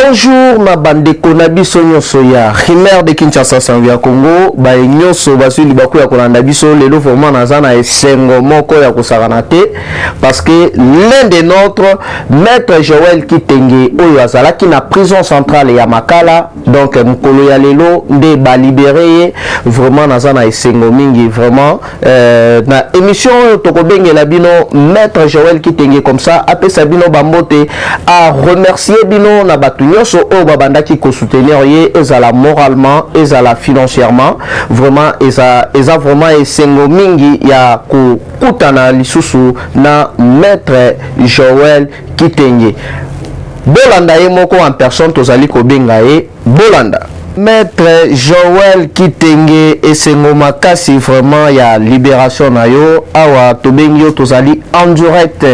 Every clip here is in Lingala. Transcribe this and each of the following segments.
Bonjour ma bande konabiso nyoso ya Rimer de Kinshasa Sanvia Congo ba nyoso basuli baku ya kolanda biso lelo vraiment nazana esengo moko ya kosakana te parce que l'un des nôtres maître Joël Kitenge oyo azalaki na prison centrale ya Makala donc mukolo ya lelo nde ba libéré vraiment nazana esengo mingi vraiment na émission tokobengela bino maître Joël Kitenge comme ça apesa bino bambote à remercier bino na batu nyonso o babandaki ko soutenir ye ezala moralement ezala financièrement vraiment eza vraiment esengo mingi ya ko kutana lisusu na maître Joël Kitenge bolanda ye moko en personne tozali ko benga ye bolanda Maître Joël Kitenge esengo makasi vraiment ya libération na yo awa tobengi yo tozali en direct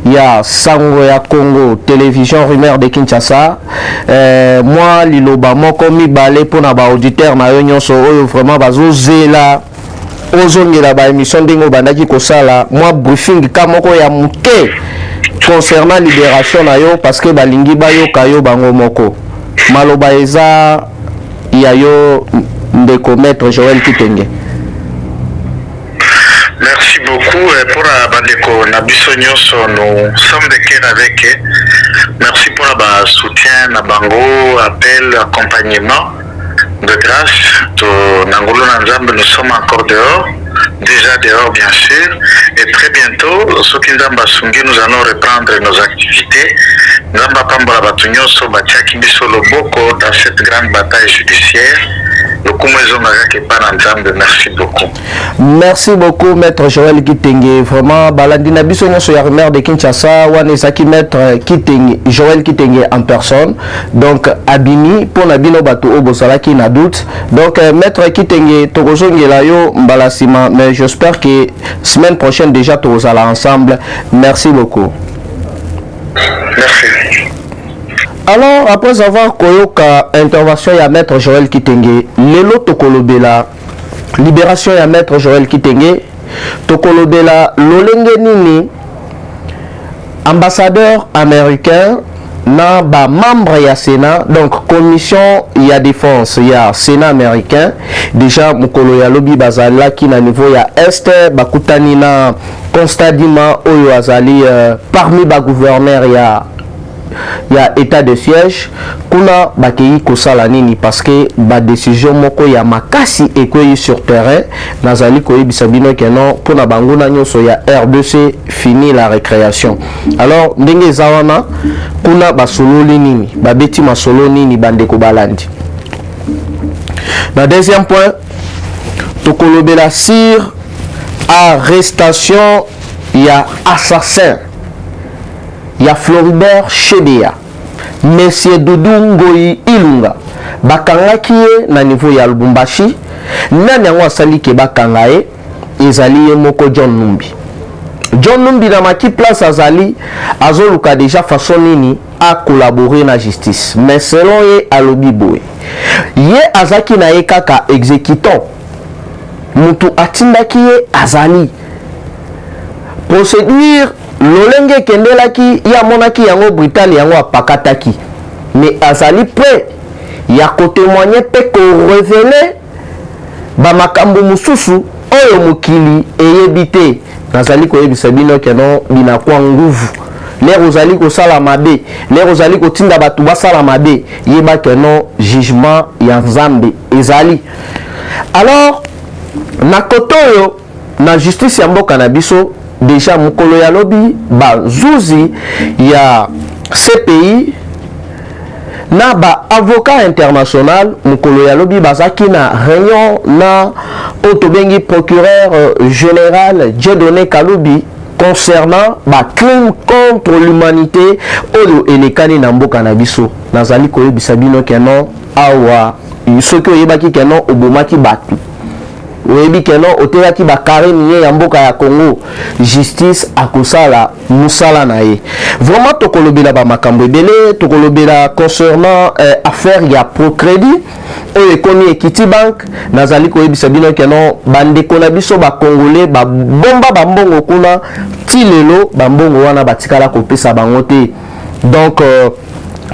ya sango ya Congo télévision Rimer de Kinshasa moi liloba moko mibale pona ba auditeur na yo nyonso oyo vraiment bazozela ozongela ba émission ndingo bandaki kosala moi briefing ka moko ya muke concernant libération na yo parce que balingi bayoka yo bango moko maloba eza Yayo Ndeko Maître Joël Kitenge. Merci beaucoup pour Bandeko Nabiso Nyonso, nous sommes de cœur avec eux. Merci pour le soutien, Nabango, appel, accompagnement de grâce. Nangolo Nanzambe, nous sommes encore dehors, déjà dehors bien sûr, et très bientôt, ceux qui nous allons reprendre nos activités. Nzamba Pambala Batunyoso, Batiaki Biso Loboko dans cette grande bataille judiciaire. Merci beaucoup. Merci beaucoup, Maître Joël Kitenge. Vraiment, Balandina Biso Nyoso ya Rimer de Kinshasa, Wanesaki Maître Kitenge, Joël Kitenge en personne. Donc, Abini, pour Nabino Bato Obosalaki na doute. Donc, Maître Kitenge, Togozongela yo Mbalasima, mais j'espère que semaine prochaine déjà Togozala ensemble. Merci beaucoup. Merci. Alors, après avoir koyoka intervention ya Maître Joël Kitenge, lelo tokolobela libération ya Maître Joël Kitenge, tokolobela lolenge nini ambassadeur américain na ba membre ya Sénat, donc commission ya défense ya Sénat américain, déjà mukolo ya lobby bazala ki na niveau ya Est, bakutani na Constadima oyo azali parmi ba gouverneur ya état de siège kuna bakei kosala nini parce que ba décision moko ya makasi ekoyi sur terrain nazali koyebisa bino ke non pona bango na nyonso ya RDC fini la récréation. Alors ndenge zawana kuna basololi nini babeti masolo nini bandeko balandi. Na deuxième point tokolobela sur arrestation ya assassin ya Floribert Chebeya Monsieur Doudou Ngoyi Ilunga bakangaki ye na niveau ya Lubumbashi nani yango asali ke bakanga ye ezali ye moko John Numbi na maki place azali azoluka déjà façon nini a collaborer na justice mais selon ye alobi boye ye azaki na ye kaka exécutant mutu atindaki ye azali procédure lolenge kendelaki ya monaki yango brutal yango apakataki mais azali prêt ya ko témoigner pe ko révéler ba makambo mususu oyo mokili eyebite nazali ko yebisa bino keno bina kwa nguvu les ozali ko sala mabe les ozali ko tinda batu basala mabe yeba keno jugement ya Nzambe ezali. Alors na kotoyo na justice ya mboka na biso déjà mukolo ya lobi bazuzi ya CPI na ba avocat international mukolo ya lobi bazaki na réunion na otobengi procureur général Dieudonné Kaloubi concernant ba crime contre l'humanité oyo elekani na mboka na biso nazali koyebisa bino keno awa soki oyebaki keno obomaki batu oyebi keno otelaki bakare niye ya mboka ya Congo justice akosala musala na ye vraiment tokolobela ba makambo ebele tokolobela concernant affaire ya Procrédit oyo ekomi Equity Bank nazali koyebisa bino keno bandeko na biso ba Congolais ba bomba bambongo kuna ti lelo bambongo wana batikala kopesa bango te donc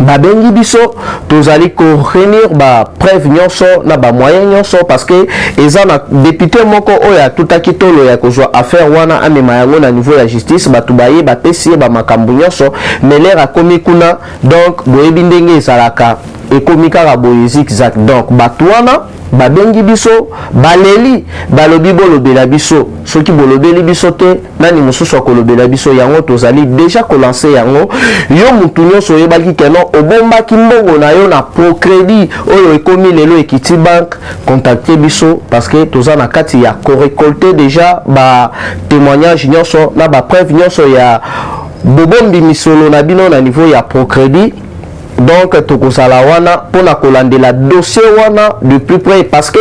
babengi biso tozali ko réunir ba preuve nyonso na ba moyen nyonso parce que eza na député moko oya tutaki tolo ya kozwa affaire wana amema yango na niveau ya justice batu baye bapesi ba makambu nyonso mais l'air akomi kuna donc boyebi ndenge ezalaka ekomi kaka boye zigzag donc batu wana babengi biso baleli balobi bolobela biso soki bolobeli biso te nani mosusu akolobela biso yango tozali déjà kolancer yango yo mutu nyonso oyebaki keno obombaki mbongo na yo na procrédit oyo ekomi lelo Equity Bank contacter biso parce que toza na kati ya korecolter déjà ba témoignage nyonso na ba preuve nyonso ya bobombi misolo na bino na niveau ya procrédit. Donc tokozala wana pona kolandela dossier wana de plus près parce que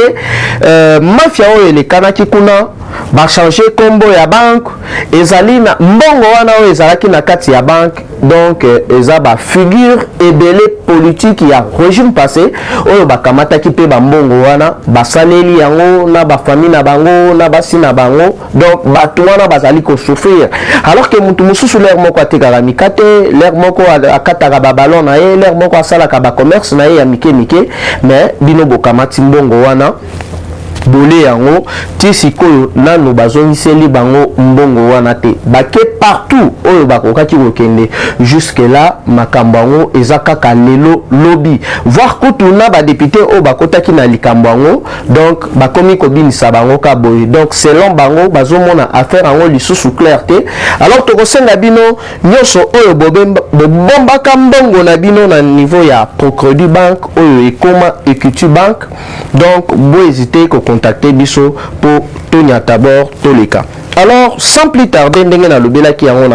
mafia oyo elekanaki kuna ba changer kombo ya banque ezali na mbongo wana oyo ezalaki na kati ya banque donc eza ba figure ebele politique ya régime passé oyo bakamataki pe ba mbongo wana basaleli yango na ba famille na bango na basi na bango donc bato wana bazali ko souffrir alors que mutu mususu l'air moko atekaka mikate l'air moko akataka ba ballon na ye l'air moko asalaka ba commerce na ye ya mike mike mais bino bokamati mbongo wana bole yango ti sikoyo nano bazongiseli bango mbongo wana te bake partout oyo bakokaki kokende jusque là makambo yango eza kaka lelo lobby voir kutu na badepute oyo bakotaki na likambo yango donc bakomi kobinisa bango ka boye donc selon bango bazomona affaire yango lisusu clair te alors tokosenga bino nyonso oyo bobombaka mbongo na bino na niveau ya Procrédit Bank oyo ekoma Equity Bank donc bo hésiter ko contacter biso pour Tonya Tabor Toleka. Alors sans plus tarder ndenge na lobela ki yango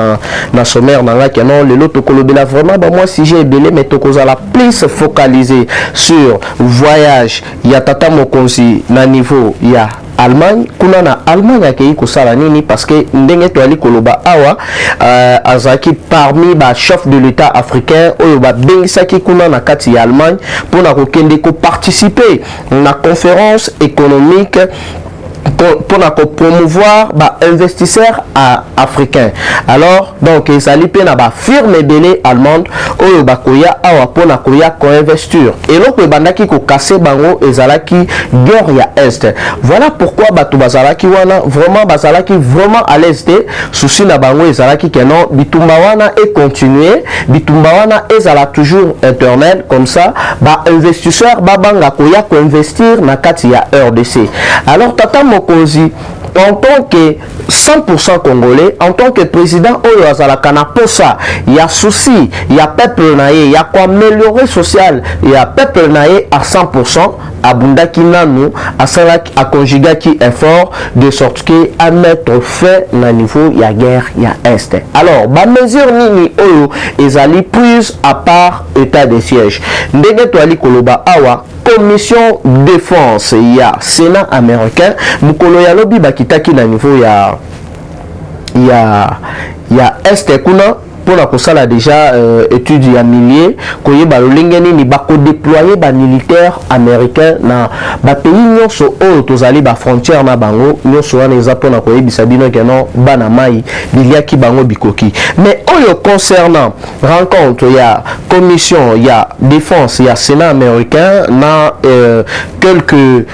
na sommaire na ngaki non lelo tokolobela vraiment ba moi si j'ai belé mais tokozala plus focalisé sur voyage ya tata mokonzi na niveau ya Allemagne kuna na Allemagne akei kosala nini parce que ndenge to ali koloba awa azaki parmi ba chef de l'état africain oyo ba bengisaki kuna na kati ya Allemagne pour na kokende ko participer na conférence économique pour promouvoir ba investisseurs africains. Alors donc ezali pe na ba firme belé allemande oyo bakoya awa pona koya ko investir et loko bandaki ko casser bango ezalaki guerre ya est. Voilà pourquoi bato bazalaki wana vraiment à l'est souci na bango ezalaki que non bitumba wana et continuer bitumba wana ezala toujours internet comme ça ba investisseurs babanga koya ko investir na kati ya RDC. Alors tata Mokonzi en tant que 100% congolais, en tant que président oyo azalaka na posa ya souci ya peuple na ye ya ko améliorer social ya peuple na ye à 100% abundaki nanu asalaki akonjugaki effort de sorte que à mettre fin na niveau ya guerre ya est. Alors ba mesure nini oyo ezali prise à part état de siège ndenge to ali koloba awa commission défense ya Sénat américain mukolo ya lobi bakitaki na niveau ya est kuna pour kosala déjà étude ya millier koyeba lolenge nini bako déployer ba militaire américain na ba pays nyonso oyo tozali ba frontière na bango nyonso wana eza pona koyebisa bino ke non bana mai biliaki bango bikoki mais oyo concernant rencontre ya commission ya défense ya Sénat américain na quelques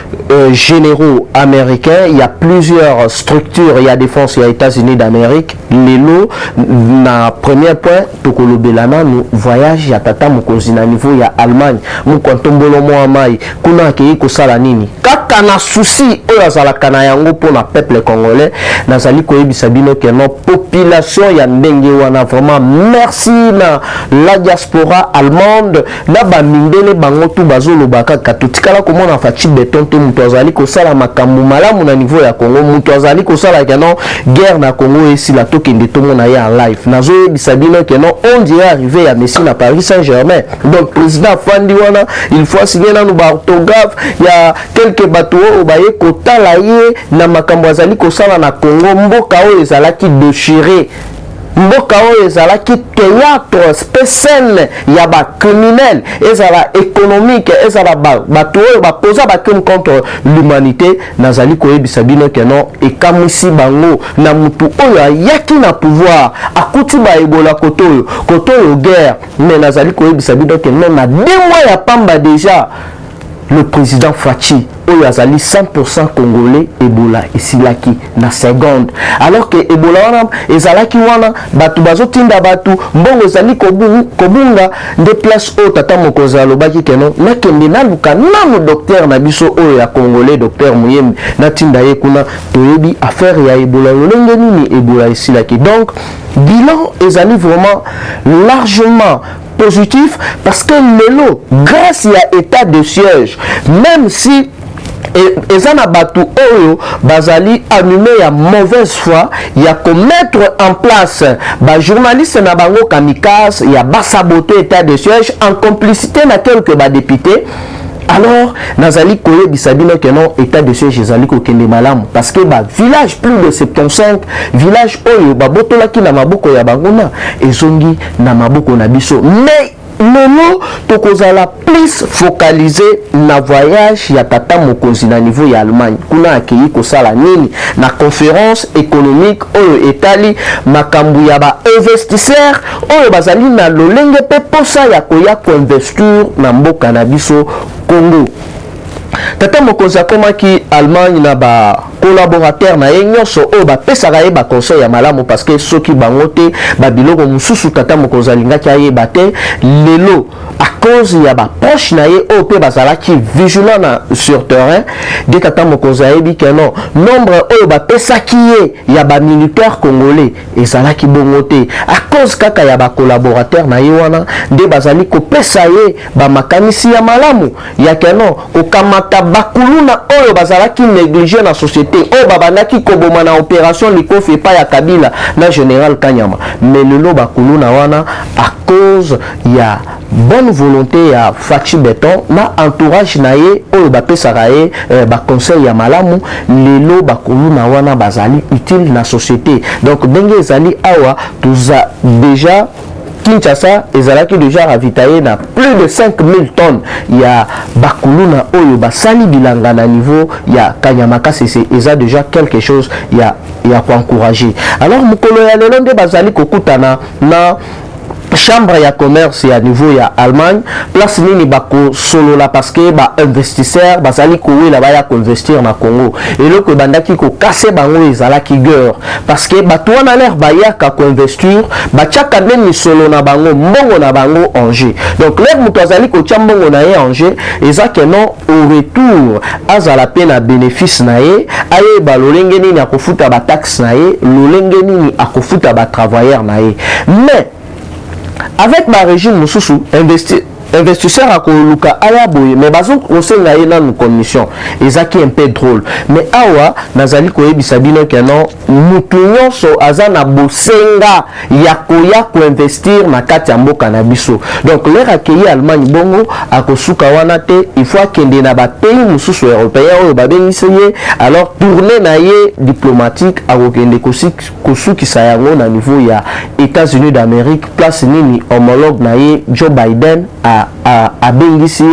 généraux américains, il y a plusieurs structures, il y a défense, il y a États-Unis d'Amérique, lelo na premier point tokolobelana nous voyage ya tata mokonzi na niveau ya Allemagne mu kontombolo mo mai kuna ke ko sala nini kaka na souci oyo azalaka na yango pona peuple congolais nazali koyebisa bino ke no population ya ndenge wana vraiment merci na la diaspora allemande na ba mindele bango tu bazolobaka katotikala komona fachi beton to muto azali ko sala makambu malamu na niveau ya Congo muto azali ko sala ke no guerre na Congo esi la tokende to mona ya live nazo bisabino que non on dirait arriver à Messi à Paris Saint-Germain donc président Fandi wana il faut signer na nous orthographe il y a quelques bateaux au baye kotala ye na makambo azali ko sala na Congo mboka o ezalaki déchiré mboka oyo ezalaki théâtre spécial ya ba criminel ezala économique ezala bato oyo bapoza bacrime contre l'humanité nazali koyebisa bino keno ekamwisi bango na mutu oyo ayaki na pouvoir akuti ba ebola koto oyo guerre mais nazali koyebisa bino keno na 2 mois ya pamba déjà le président Fachi oyo azali 100% congolais ebola esilaki na seconde alors que ebola wana ezalaki wana batu bazotinda batu mbongo ezali kobunga nde place oyo tata mokonzi alobaki keno nakende naluka nanu docteur na biso oyo ya congolais docteur Muyembe natinda ye kuna toyebi affaire ya ebola lolenge nini ebola esilaki donc bilan ezali vraiment largement positif parce que lelo grâce à état de siège même si ezana batu oyo bazali animé ya mauvaise foi ya commettre en place ba journaliste na bango kamikaze ya basaboter état de siège en complicité na quelques ba députés alors nazali koyebisa bino que non état de siège ezali kokende malamu parce que ba village plus de 75 village oyo babotolaki na maboko ya bangona ezongi na maboko na biso mais lelo tokozala plus focalisé na voyage ya tata mokonzi na niveau ya Allemagne kuna akei kosala nini na conférence économique oyo etali makambu ya ba investisseurs oyo bazali na lolenge pe posa ya koya koinvestir na mboka na biso Congo. Tata mokonzi akomaki Allemagne na ba collaborateur na ye nyonso oyo bapesaka ye baconseil ya malamu parce que soki bango te babiloko mosusu tata mokonzi alingaki ayeba te lelo à cause ya baproche na ye oyo mpe bazalaki vigilant na sur terrain de tata mokonzi ayebi ke non nombre oyo bapesaki ye ya bamilitaire congolais ezalaki bongo te à cause kaka ya bacollaborateur na ye wana nde bazali kopesa ye bamakanisi ya malamu ya ke non kokamata bakuluna oyo bazalaki négligé na société oyo babandaki koboma na opération likofi epai ya Kabila na général Kanyama mais lelo bakuluna wana à cause ya bonne volonté ya Fachi Beton na entourage na ye oyo bapesaka ye baconseil ya malamu lelo bakuluna wana bazali utile na société donc ndenge ezali awa toza déjà Kinshasa ezalaki déjà ravitaillé na plus de 5000 tonnes ya bakuluna oyo basali bilanga na niveau ya Kanyamaka c'est déjà quelque chose ya encourager. Alors mukolo ya lelo nde bazali kokutana na chambre ya commerce ya niveau ya Allemagne place nini bako solo la parce que ba investisseur bazali kowela baya ko investir na Congo et le ko bandaki ko casser bango ezalaki guerre parce que bato wana l'air bayaka ko investir ba chaka neni solo na bango mbongo na bango Angers donc l'air muto azali ko chambongo na ye Angers ezake non au retour azala pe na bénéfice na ye aye ba lolenge nini akofuta ba taxe na ye lolenge nini akofuta ba travailleur na ye mais avec ma régime mususu investisseur à Koluka ayaboye mais bazon conseiller ye na une commission ezaki un peu drôle mais awa nazali koyebisa bino ke non mutu nyonso aza na bosenga ya koya ko investir na kati ya mboka na biso donc leur accueillir Allemagne bongo akosuka wana te il faut akende na ba pays mususu européen oyo babengisi ye alors tourner na ye diplomatique akokende kosukisa yango na niveau ya États-Unis d'Amérique place nini homologue na ye Joe Biden a bengisi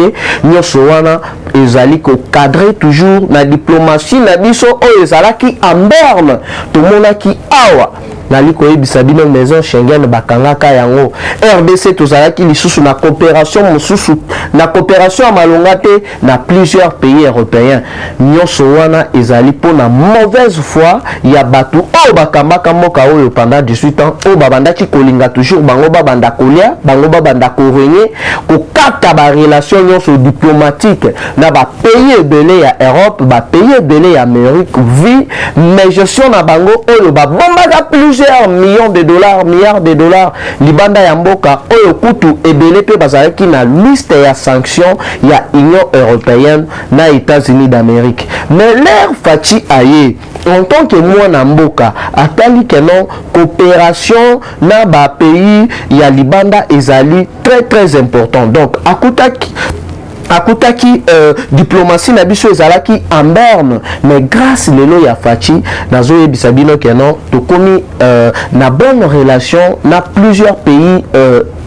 nyonso wana ezali ko cadrer toujours na diplomatie na biso oyo ezalaki en berne tomonaki awa nali koyebisa bino maison Schengen bakangaka yango RDC tozalaki lisusu na coopération mususu na coopération ya malonga te na plusieurs pays européens nyonso wana ezali po na mauvaise foi ya batu oyo bakambaka mboka oyo pendant 18 ans oyo babandaki kolinga toujours bango babanda kolia bango babanda korenye kokata ba relation nyonso diplomatique na ba pays ebele ya Europe ba pays ebele ya Amérique vi mais gestion na bango oyo babombaka plusieurs milliards de dollars libanda ya mboka oyo kutu ebele pe bazalaki na liste ya sanctions ya Union européenne na États-Unis d'Amérique mais l'air Fachi aye en tant que mwana mboka atali que non coopération na ba pays ya libanda ezali très très important donc akutaki akutaki diplomatie na biso ezalaki en berne, mais grâce lelo ya Faci nazo yebisa bino keno tokomi na bonne relation na plusieurs pays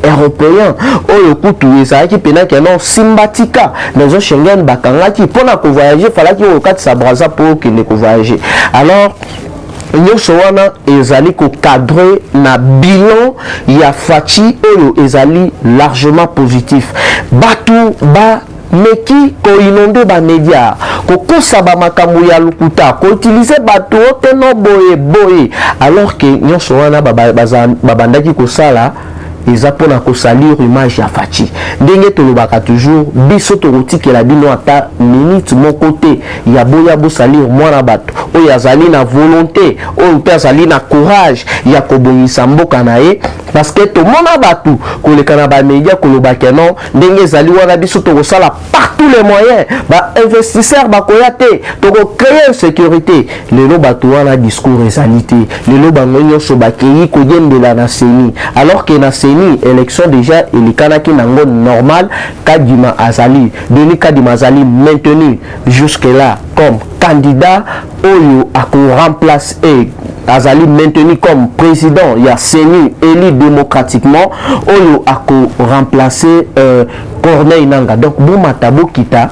européens oyo kutu ezalaki pena keno simbatika nazo Schengen bakangaki mpona kovoyager falaki okatisa braza po okende kovoyager. Alors nyonso wana ezali kokadre na bilan ya Faci oyo ezali largement positif. Batu ba meki ko inonde ba media ko kosa ba makambo ya lukuta ko utiliser bato oteno boye alors que nyonso wana babandaki kosala eza pona kosalir image ya Faci. Ndenge tolobaka toujours biso tokotikela bino ata minute moko te ya boya bosalir mwana bato oyo azali na volonté oyo mpe azali na courage ya kobongisa mboka na ye, parce que tomona bato koleka na bamedia kolobaka non ndenge ezali wana biso tokosala par tous les moyens ba-investisseur bakoya te tokocréer sécurité. Lelo bato wana discours ezali te, lelo bango nyonso bakei koyembela na seni, alors que na seni élection déjà elikanaki nango normal. Kadima azali Denis Kadima azali maintenu jusque là comme candidat oyo ako remplace azali maintenu comme président ya CENI élu démocratiquement oyo ako remplacer Corneille Nangaa. Donc bon matabo kita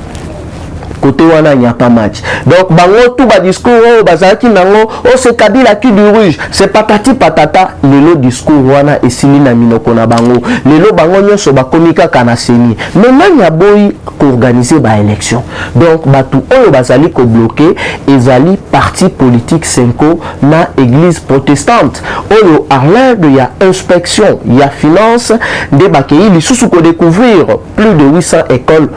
côté wana n'y a pas match. Donc bango tout ba discours bazaki nango c'est Kabila qui dirige, c'est patati patata. Lelo discours wana esili na minoko na bango, lelo bango nyonso bakomika kana seni maintenant ya boyi ko organiser ba élection. Donc batu oyo bazali ko bloquer ezali parti politique 5 na église protestante oyo arlin de ya inspection ya finance de bakei lisusu ko découvrir plus de 800 écoles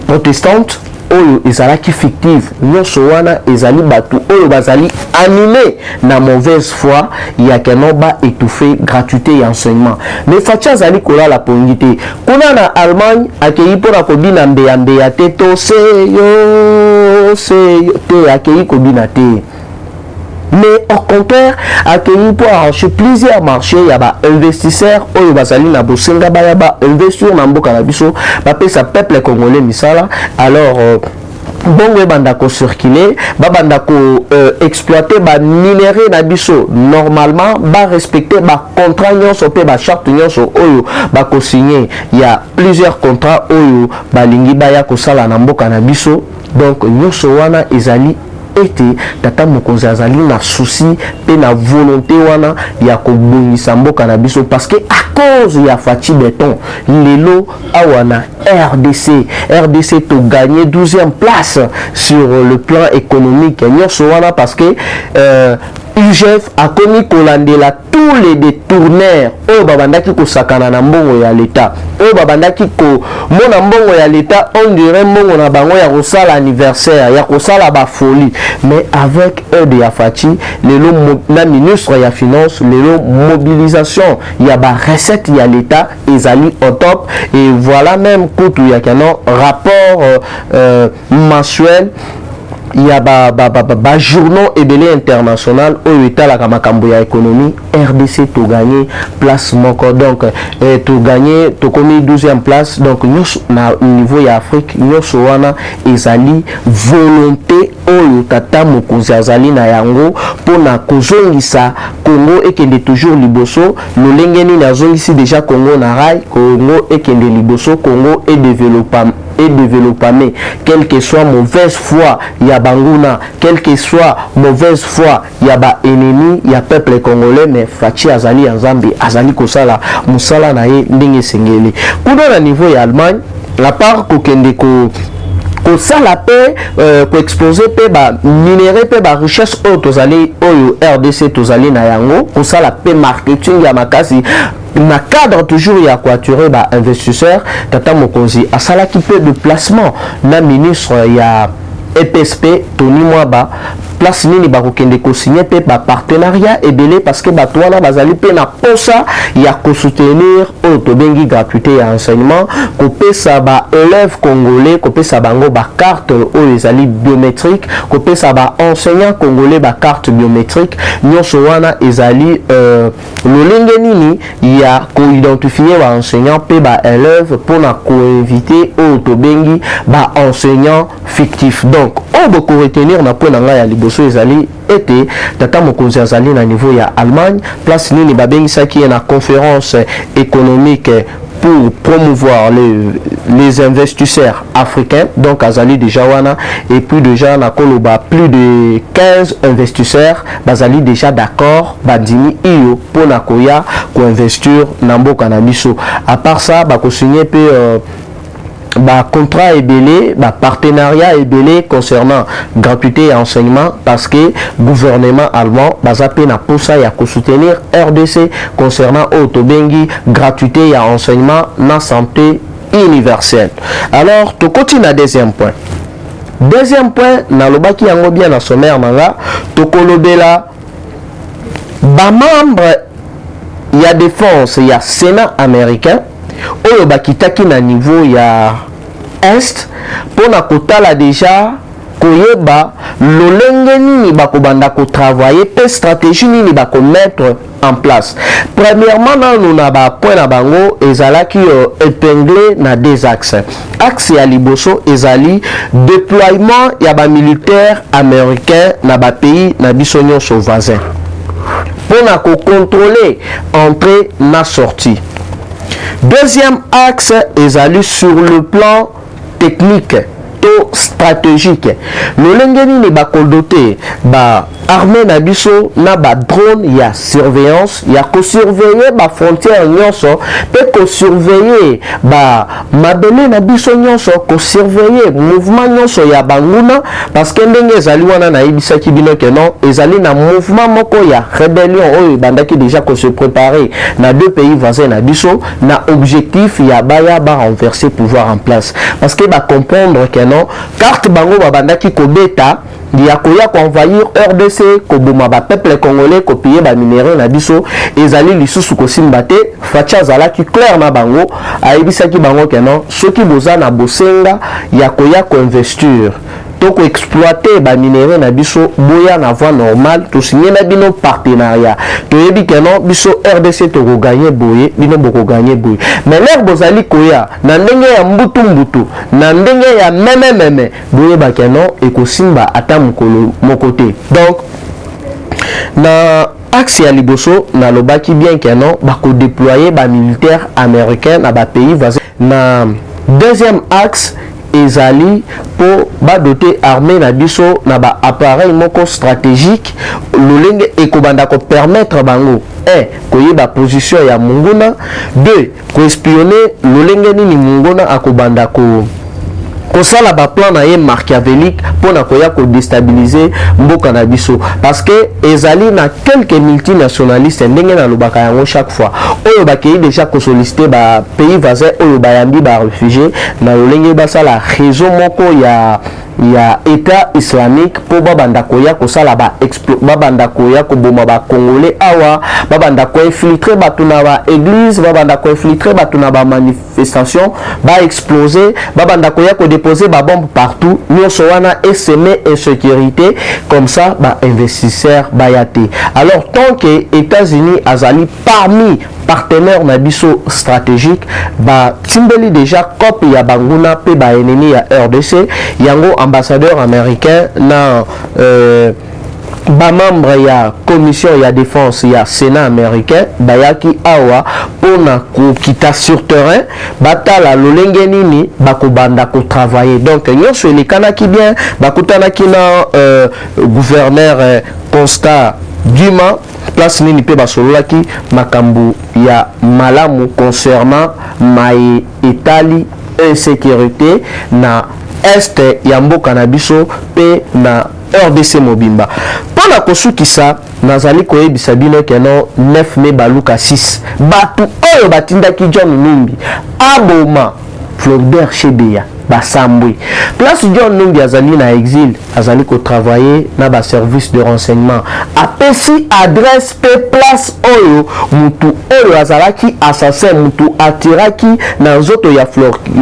protestantes oyo ezalaki fictive. Nyonso wana ezali batu oyo bazali animé na mauvaise foi ya kenoba étouffé gratuité ya enseignement. Mais Faci azali kolala pongi te kuna na Allemagne akei mpona kobina mbeya te to seyo te akei kobina te, mais au contraire accueilli pour arracher plusieurs marchés. Il y a des investisseurs oyo bazali na bosenga ba yaba investir na mboka na biso ba pesa peuple congolais misala. Alors bongo banda ko circuler ba banda ko exploiter ba minerai na biso normalement ba respecter ba contrat nyonso pe ba charte nyonso oyo ba ko signer. Il y a plusieurs contrats oyo balingi ba ya ko sala na mboka na biso. Donc nyonso wana ezali ete tata mokonzi azali na souci pe na volonté wana ya kobongisa mboka na biso, parce que à cause ya Faci Beton lelo awana RDC to gagné 12e place sur le plan économique nyonso wana, parce que UGF a commis kolandela tous les détourneurs oyo babandaki kosakana na mbongo ya l'État, oyo babandaki ko mona mbongo ya l'État on dirait mbongo na bango ya kosala anniversaire ya kosala ba folie. Mais avec aide ya Faci lelo na ministre ya finance lelo mobilisation ya ba recette ya l'État ezali au top. Et voilà même kutu ya kano rapport mensuel. Il y a ba journaux et belé international au état la makambo ya économie. RDC to gagné place moko, donc to gagné to commis 12e place. Donc nous na niveau ya Afrique nous wana ezali volonté oyo tata mokonzi azali na yango pona kozongisa Congo ekende toujours liboso lolengeni na zongisi déjà Congo na rail Congo ekende liboso Congo et développement quelle que soit mauvaise foi ya banguna, quelle que soit mauvaise foi ya ba ennemi ya peuple congolais. Mais Faci azali nzambe azali kosala musala na ye ndenge sengeli kuna na niveau ya Allemagne la part kokende ko sala pe ko exposer pe ba minerai pe ba richesse oyo tozali oyo RDC tozali na yango ko sala pe marketing ya makasi na cadre toujours ya coaturer ba investisseur. Tata mokonzi asalaki peu de placement na ministre ya EPSP Tony Mwaba place nini bakokende ko signer pe ba partenariat ebele parce que bato wana bazali pe na posa ya ko soutenir oyo tobengi gratuité ya enseignement kopesa ba élèves congolais kopesa bango ba carte oyo ezali biométrique kopesa ba enseignants congolais ba carte biométrique nyonso wana ezali lolenge nini ya ko identifier ba enseignants pe ba élèves pour na ko inviter oyo tobengi ba enseignants fictifs. Donc on peut retenir na point na ya liboso ezali été tata mokonzi azali na niveau ya Allemagne place nini babengisaki na conférence économique pour promouvoir les investisseurs africains. Donc azali déjà wana et puis déjà na koloba plus de 15 investisseurs bazali déjà d'accord bandimi iyo pour na koya ko investir na mboka na biso. À part ça bako signer pe ba contrat ebele, ba partenariat ebele concernant gratuité et enseignement parce que gouvernement allemand bazape na posa ya ko soutenir RDC concernant autobengi gratuité et enseignement na santé universelle. Alors to continue na deuxième point. Deuxième point na lobaki yango bien na sommaire nanga to kolobela ba membre ya défense ya Sénat américain oyo bakitaki na niveau ya est pona kotala déjà koyeba lolenge nini bakobanda ko travailler pe stratégie nini bako mettre en place. Premièrement nous na ba point na bango ezalaki épinglé na deux axes. Axe ya liboso ezali déploiement ya ba militaire américain na ba pays na biso nyonso voisin pona ko contrôler entrée na sortie. Deuxième axe ezali sur le plan technique to stratégique. Lolenge nini bakodote ba armée na biso na ba drone ya surveillance ya ko surveiller ba frontière nyonso pe ko surveiller ba mabele na biso nyonso ko surveiller mouvement nyonso ya banguna parce que ndenge ezali wana na ibisaki bino ke non ezali na mouvement moko ya rébellion oyo bandaki déjà ko se préparer na deux pays voisins na biso na objectif ya baya ba renverser pouvoir en place parce que ba comprendre que non carte bango ba bandaki ko beta ya koya ko envahir RDC ko boma ba peuple congolais ko payer ba minéraux na biso ezali lisusu ko simbate facha zala ki clair na bango ayebisaki bango ke non soki boza na bosenga ya koya ko investir to ko exploiter ba minéraux na biso boya na voie normale to signer na bino partenariat to yebi ke non biso RDC to ko gagner boye bino boko gagner boye mais l'air bozali koya na ndenge ya mbutu na ndenge ya meme boye ba ke non e ko simba ata mokolo mokote. Donc na axe ya liboso na lobaki bien que non bako déployer ba militaire américain na ba pays voisin. Na deuxième axe ezali pour ba doter armée na biso na ba appareil moko stratégique lolenge ekobanda ko permettre bango koyeba position ya munguna. 2 ko espionner lolenge nini munguna akobanda ko kosala ba plan na ye machiavélique pona koya ko déstabiliser mboka na biso parce que ezali na quelques multinationalistes ndenge na lobaka yango chaque fois oyo bakei déjà ko solliciter ba pays voisins oyo bayambi ba réfugiés na lolenge basala réseau moko ya état islamique po babanda koya kosala babanda koya koboma ba congolais awa babanda ko infiltrer bato na ba église babanda ko infiltrer bato na ba manifestation ba exploser babanda koya ko déposer ba bombe partout nyonso wana semer insécurité comme ça ba investisseurs bayate. Alors tant que États-Unis azali parmi partenaire na biso stratégique ba timbeli déjà copie ya banguna pe ba ennemi ya RDC yango ambassadeur américain na ba membre ya commission ya défense ya Sénat américain bayaki awa pona ko kita sur terrain batala lolenge nini bakobanda ko travailler. Donc nyonso elekanaki bien bakutanaki na gouverneur Constant Duma place nini pe basololaki makambu ya malamu concernant mai etali insécurité na est ya mboka na biso pe na RDC mobimba. Pona kosukisa nazali koyebisa bino keno 9 mai baluka 6 batu oyo batindaki John Numbi aboma Floribert Chebeya basambwe. Place John Numbi azali na exil, azali ko travailler na ba service de renseignement. Apesi adresse pe place oyo mutu oyo azalaki assassin mutu atiraki na nzoto ya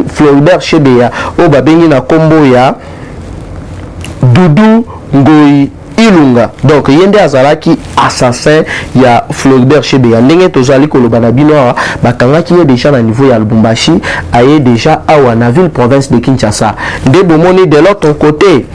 Floribert Chebeya o babengi na kombo ya Dudu Ngoi Ilunga. Donc yende azalaki assassin ya Floribert Chebeya. Ndenge tozali koloba na bino awa bakangaki ye déjà na niveau ya Lubumbashi, aye déjà awa na ville province de Kinshasa. Nde bomoni de l'autre côté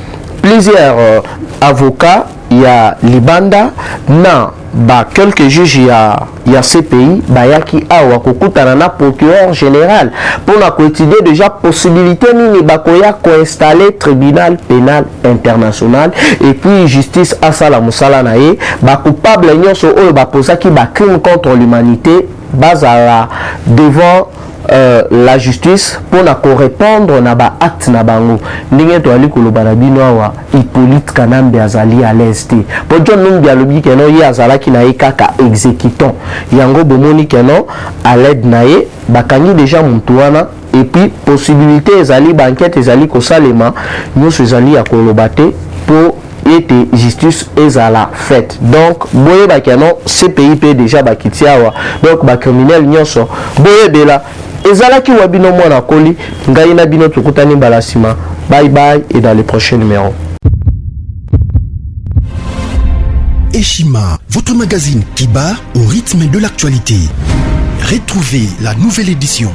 plusieurs avocats ya Libanda na ba quelques juges ya CPI bayaki awa kokutana na procureur général pour na étudier déjà possibilité nini bakoya ko installer tribunal pénal international et puis justice asala musala na ye ba coupable nyonso oyo baposaki ba crime contre l'humanité bazala devant la justice pour na répondre na ba acte na bango. Ndenge to ali koloba na bino awa Hippolyte Kanambe azali à l'est pour John Numbi alobi keno ye azalaki na ye kaka exécutant yango bomoni keno à l'aide na ye bakangi déjà muntu wana et puis possibilité ezali banquette ezali kosalema nyonso ezali ya koloba te pour ete justice ezala faite. Donc boye bakeno CPI déjà bakiti awa donc ba criminel nyonso boye bela ezalaki wabino mwana koli ngai na bino tukutani balasima. Bye bye et dans les prochains numéros. Eshima, votre magazine qui bat au rythme de l'actualité. Retrouvez la nouvelle édition.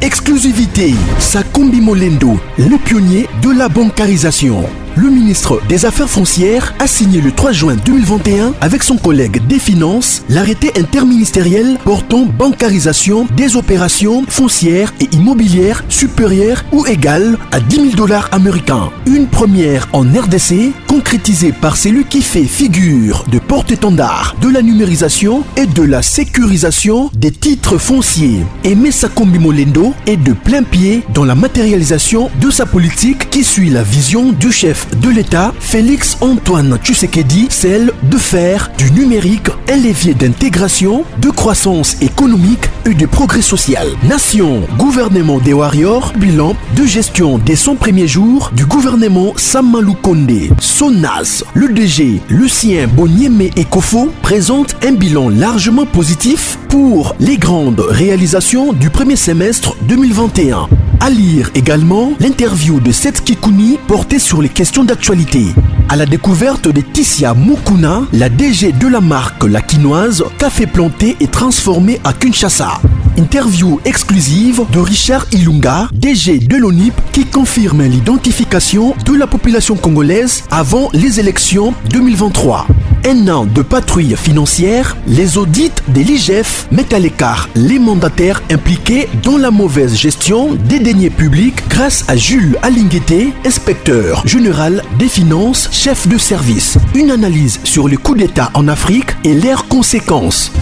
Exclusivité, Sakombi Molendo, le pionnier de la bancarisation. Le ministre des Affaires foncières a signé le 3 juin 2021 avec son collègue des Finances l'arrêté interministériel portant bancarisation des opérations foncières et immobilières supérieures ou égales à $10 000 américains. Une première en RDC concrétisée par celui qui fait figure de porte-étendard de la numérisation et de la sécurisation des titres fonciers. Aimé Sakombi Molendo est de plein pied dans la matérialisation de sa politique qui suit la vision du chef de l'État, Félix Antoine Tshisekedi, celle de faire du numérique un levier d'intégration, de croissance économique et de progrès social. Nation, gouvernement des Warriors, bilan de gestion des 100 premiers jours du gouvernement Samalou Kondé. Sonas, le DG Lucien Boniemé Ekofo présente un bilan largement positif pour les grandes réalisations du premier semestre 2021. À lire également l'interview de Seth Kikouni portée sur les questions d'actualité. À la découverte de Tissia Mukuna, la DG de la marque La Quinoise, café planté et transformé à Kinshasa. Interview exclusive de Richard Ilunga, DG de l'ONIP, qui confirme l'identification de la population congolaise avant les élections 2023. Un an de patrouille financière, les audits de l'IGF mettent à l'écart les mandataires impliqués dans la mauvaise gestion des deniers publics grâce à Jules Alinguete, inspecteur général des finances, chef de service. Une analyse sur les coups d'État en Afrique et leurs conséquences.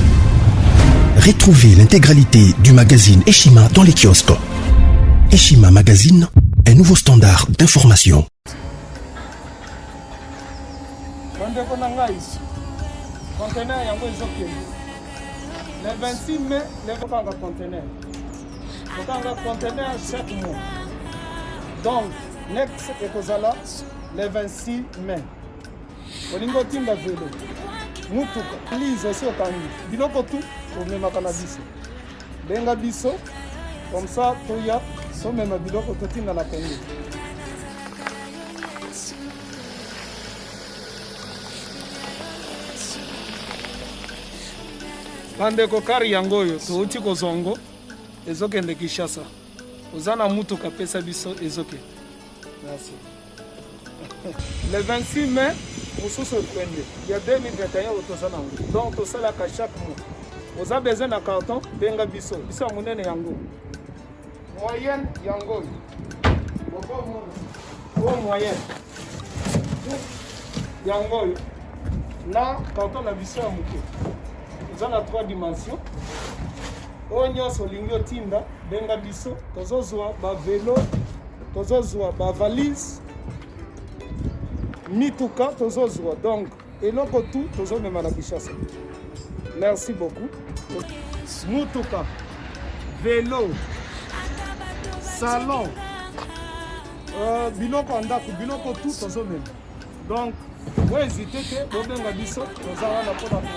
Retrouvez l'intégralité du magazine Eshima dans les kiosques. Eshima Magazine, un nouveau standard d'information. Le 26 mai, les conteneurs. Conteneur chaque mois. Donc, next ekozala le 26 mai. Olingo tinda velo. Mutuka, please aussi otangi. Biloko tout, omemaka na biso. Benga biso, comme ça, toya, so mema biloko totinda na Congo. Bandeko kari yangoyo, touti kozongo, ezokende Kinshasa. Ozana mutuka pesa biso ezoke. Merci. Le 26 mai, mosusu okwende. Il y a 2021 otosana. Donc tosala ka chaque mois. Oza besoin na carton, benga biso. Biso munene yango. Moyenne yango. Bon moyenne. Yango. Na carton na biso ya muke. Oza na 3 dimensions. Onyo solingo tinda, benga biso, tozozwa ba vélo, tozozwa ba valise. Mituka tozozwa. Donc eloko tout tozomema na Kinshasa. Merci beaucoup. Mutuka, vélo, salon, biloko ya ndako biloko tu tozomema donc bo hésite te bobenga biso toza wana mpona